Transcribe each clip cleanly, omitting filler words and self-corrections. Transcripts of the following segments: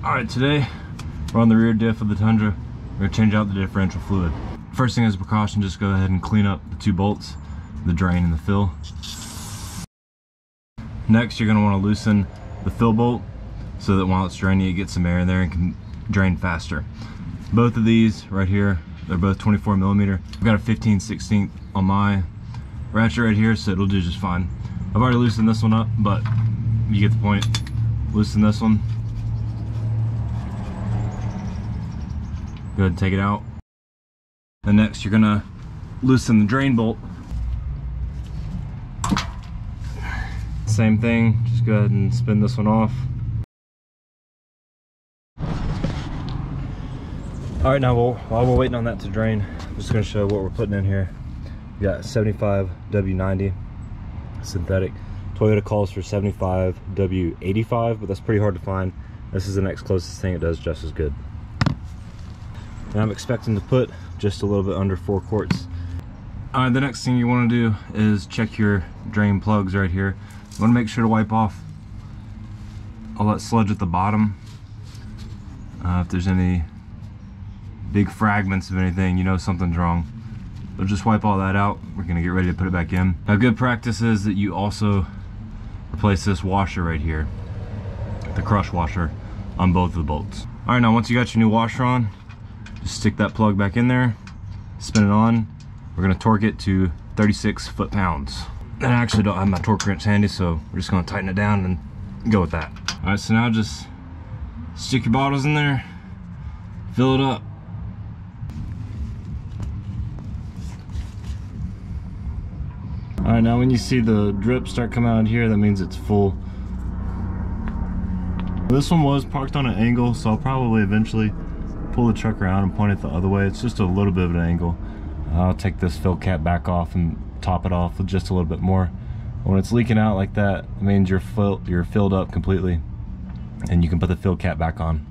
All right, today we're on the rear diff of the Tundra. We're gonna change out the differential fluid. First thing as a precaution, just go ahead and clean up the two bolts, the drain and the fill. Next, you're gonna wanna loosen the fill bolt so that while it's draining, it gets some air in there and can drain faster. Both of these right here, they're both 24 millimeter. I've got a 15/16 on my ratchet right here, so it'll do just fine. I've already loosened this one up, but you get the point. Loosen this one. Go ahead and take it out. Then next, you're gonna loosen the drain bolt. Same thing, just go ahead and spin this one off. All right, now while we're waiting on that to drain, I'm just gonna show what we're putting in here. We got 75 W90 synthetic. Toyota calls for 75 W85, but that's pretty hard to find. This is the next closest thing. It does just as good. And I'm expecting to put just a little bit under 4 quarts. All right, the next thing you want to do is check your drain plugs right here. You want to make sure to wipe off all that sludge at the bottom. If there's any big fragments of anything, you know something's wrong. So just wipe all that out. We're gonna get ready to put it back in. Now, good practice is that you also replace this washer right here, the crush washer, on both of the bolts. All right, now once you got your new washer on, just stick that plug back in there, spin it on. We're gonna torque it to 36 foot-pounds. And I actually don't have my torque wrench handy, so we're just gonna tighten it down and go with that. All right, so now just stick your bottles in there, fill it up. All right, now when you see the drip start coming out here, that means it's full. This one was parked on an angle, so I'll probably eventually pull the truck around and point it the other way. It's just a little bit of an angle. I'll take this fill cap back off and top it off with just a little bit more. When it's leaking out like that, it means you're filled up completely, and you can put the fill cap back on.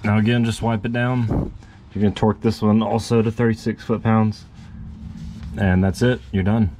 Now again, just wipe it down. You're gonna torque this one also to 36 foot-pounds, and that's it, you're done.